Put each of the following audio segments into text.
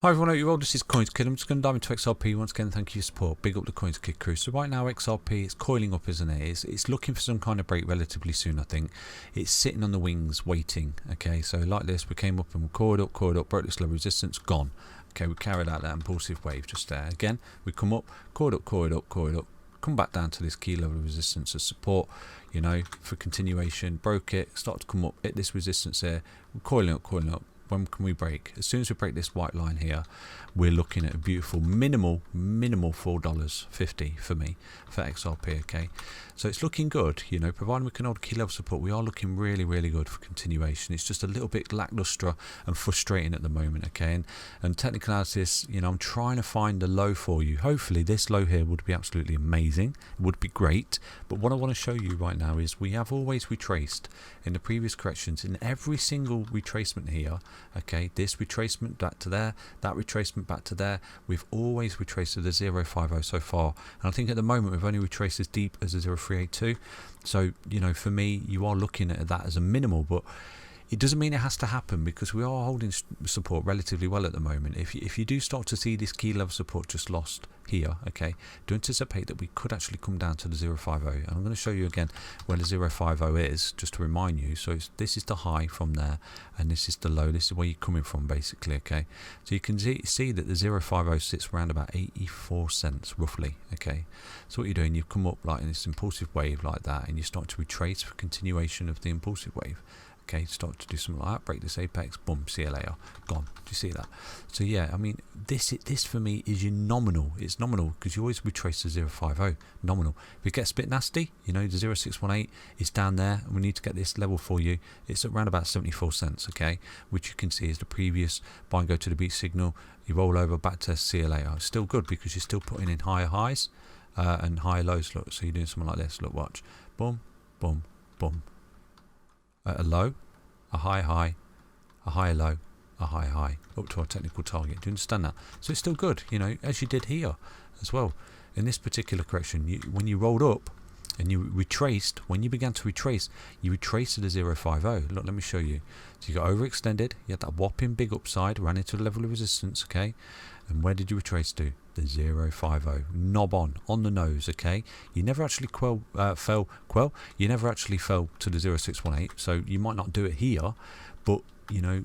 Hi everyone, hope you're well. This is CoinsKid. I'm just going to dive into XRP once again. Thank you for your support. Big up the CoinsKid crew. So right now XRP is coiling up, isn't it? It's looking for some kind of break relatively soon, I think. It's sitting on the wings waiting. Okay, so like this, we came up and we coiled up, broke this low resistance, gone. Okay, we carried out that impulsive wave just there. Again, we come up, coiled up, come back down to this key level of resistance as support, you know, for continuation, broke it, start to come up, hit this resistance here, we're coiling up. When can we break? As soon as we break this white line here, we're looking at a beautiful minimal $4.50 for me for XRP. Okay, so it's looking good, you know, providing we can hold key level support. We are looking really good for continuation. It's just a little bit lackluster and frustrating at the moment. Okay, and technical analysis, you know, I'm trying to find a low for you. Hopefully this low here would be absolutely amazing, it would be great. But what I want to show you right now is we have always retraced in the previous corrections, in every single retracement here. Okay, this retracement back to there, that retracement back to there, we've always retraced to the 050 so far, and I think at the moment we've only retraced as deep as the 0382. So, you know, for me, you are looking at that as a minimal, but it doesn't mean it has to happen, because we are holding support relatively well at the moment. If you do start to see this key level support just lost here, okay, do anticipate that we could actually come down to the 050. And I'm going to show you again where the 050 is, just to remind you. So this is the high from there, and this is the low. This is where you're coming from, basically. Okay, so you can see that the 050 sits around about 84 cents roughly. Okay, so what you're doing, you've come up like in this impulsive wave like that, and you start to retrace for continuation of the impulsive wave. Okay, start to do something like that, break this apex, boom, see you later, gone. Do you see that? So yeah, I mean, this for me is your nominal. It's nominal because you always retrace the 050, nominal. If it gets a bit nasty, you know, the 0618 is down there, and we need to get this level for you. It's around about 74 cents, okay, which you can see is the previous buy and go to the beat signal. You roll over back to see you later. It's still good because you're still putting in higher highs and higher lows. Look, so you're doing something like this. Look, watch, boom, boom, boom. At a low, a high, a high low, a high, up to our technical target. Do you understand that? So it's still good, you know, as you did here as well. In this particular correction, when you rolled up and you retraced, when you began to retrace, you retraced to the 050. Look, let me show you. So you got overextended, you had that whopping big upside, ran into the level of resistance, okay? And where did you retrace to? The 050. Knob on the nose, okay? You never actually you never actually fell to the 0618, so you might not do it here, but you know,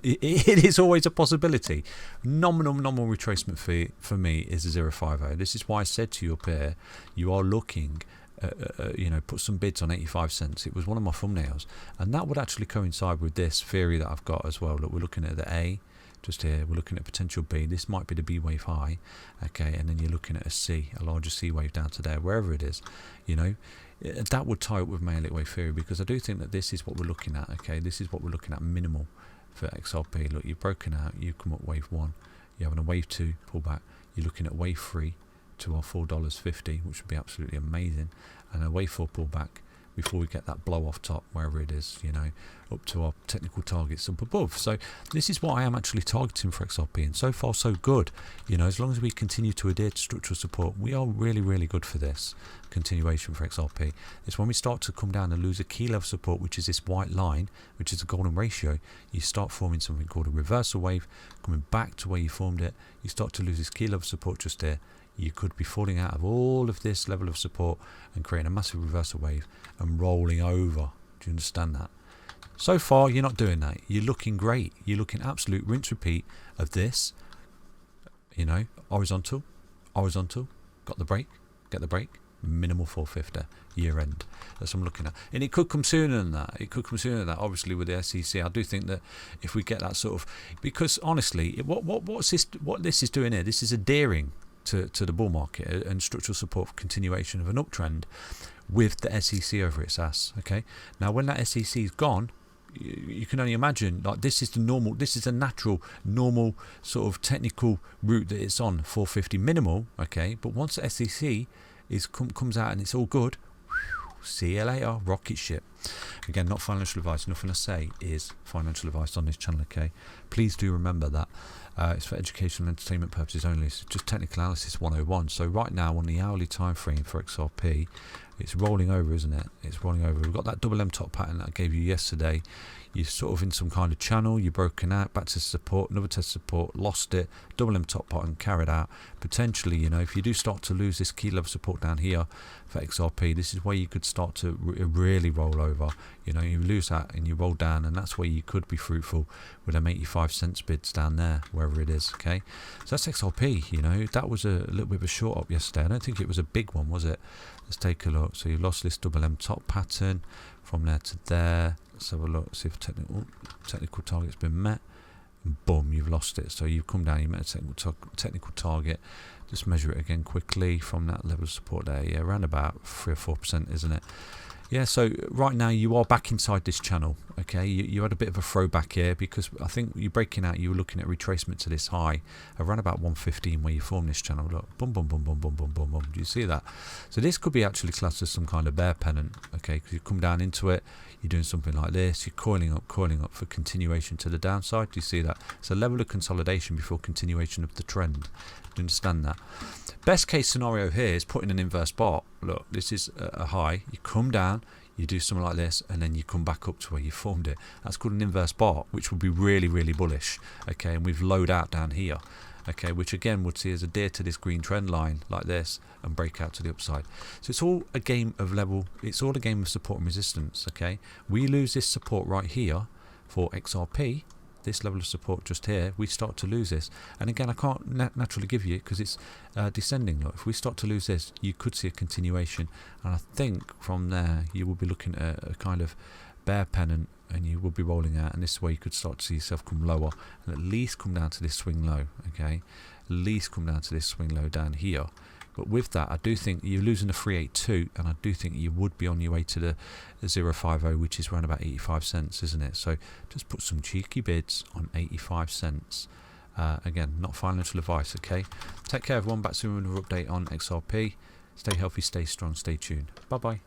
it is always a possibility. Nominal retracement fee for me is the 050. This is why I said to you up here, you are looking, you know, put some bids on 85 cents. It was one of my thumbnails, and that would actually coincide with this theory that I've got as well. Look, we're looking at the A just here, we're looking at potential B. This might be the B wave high, okay, and then you're looking at a C, a larger C wave down to there, wherever it is, you know. That would tie up with my elite wave theory, because I do think that this is what we're looking at, okay. This is what we're looking at minimal for XRP. Look, you've broken out, you come up wave 1, you're having a wave 2 pullback, you're looking at wave 3 to our $4.50, which would be absolutely amazing, and a wave 4 pullback before we get that blow off top, wherever it is, you know, up to our technical targets up above. So this is what I am actually targeting for XRP, and so far so good. You know, as long as we continue to adhere to structural support, we are really good for this continuation for XRP. It's when we start to come down and lose a key level support, which is this white line, which is a golden ratio, you start forming something called a reversal wave, coming back to where you formed it. You start to lose this key level support just there. You could be falling out of all of this level of support and creating a massive reversal wave and rolling over. Do you understand that? So far, you're not doing that. You're looking great. You're looking absolute rinse repeat of this. You know, horizontal, got the break, get the break, minimal 450 year end. That's what I'm looking at, and it could come sooner than that. Obviously, with the SEC, I do think that if we get that sort of, because honestly, what this is doing here, this is adhering to the bull market and structural support for continuation of an uptrend with the SEC over its ass. Okay, now when that SEC is gone, you can only imagine, like, this is the natural normal sort of technical route that it's on, 450 minimal. Okay, but once the SEC comes out and it's all good, see you later, rocket ship. Again, not financial advice. Nothing I say is financial advice on this channel, okay? Please do remember that. It's for educational and entertainment purposes only. It's just technical analysis 101. So right now on the hourly time frame for XRP, it's rolling over, isn't it? It's rolling over. We've got that double M top pattern that I gave you yesterday. You're sort of in some kind of channel, you're broken out, back to support, another test support, lost it, double M top pattern carried out. Potentially, you know, if you do start to lose this key level support down here for XRP, this is where you could start to really roll over. You know, you lose that and you roll down, and that's where you could be fruitful with them 85-cent bids down there, wherever it is, okay? So that's XRP, you know, that was a little bit of a short up yesterday. I don't think it was a big one, was it? Let's take a look. So you lost this double M top pattern from there to there. Let's have a look, see if technical target's been met. And boom, you've lost it. So you've come down, you met a technical target. Just measure it again quickly from that level of support there. Yeah, around about 3 or 4%, isn't it? Yeah, so right now you are back inside this channel, okay? You had a bit of a throwback here because I think you're breaking out, you were looking at retracement to this high around about 115 where you formed this channel. Look, boom, boom, boom, boom, boom, boom, boom, boom. Do you see that? So this could be actually classed as some kind of bear pennant, okay? Because you come down into it, you're doing something like this, you're coiling up for continuation to the downside. Do you see that? It's a level of consolidation before continuation of the trend. Do you understand that? Best case scenario here is putting an inverse bar. Look, this is a high. You come down, you do something like this, and then you come back up to where you formed it. That's called an inverse bar, which would be really, really bullish. Okay, and we've lowered out down here. Okay, which again would see as adhere to this green trend line like this and break out to the upside. So it's all a game of level. It's all a game of support and resistance. Okay, we lose this support right here for XRP. This level of support just here, we start to lose this, and again I can't naturally give you because it's descending. Look, if we start to lose this, you could see a continuation, and I think from there you will be looking at a kind of bear pennant, and you will be rolling out, and this is where you could start to see yourself come lower and at least come down to this swing low. Okay, at least come down to this swing low down here. But with that, I do think you're losing the 382, and I do think you would be on your way to the 050, which is around about 85 cents, isn't it? So just put some cheeky bids on 85 cents. Again, not financial advice, okay? Take care, everyone. Back soon with another update on XRP. Stay healthy, stay strong, stay tuned. Bye-bye.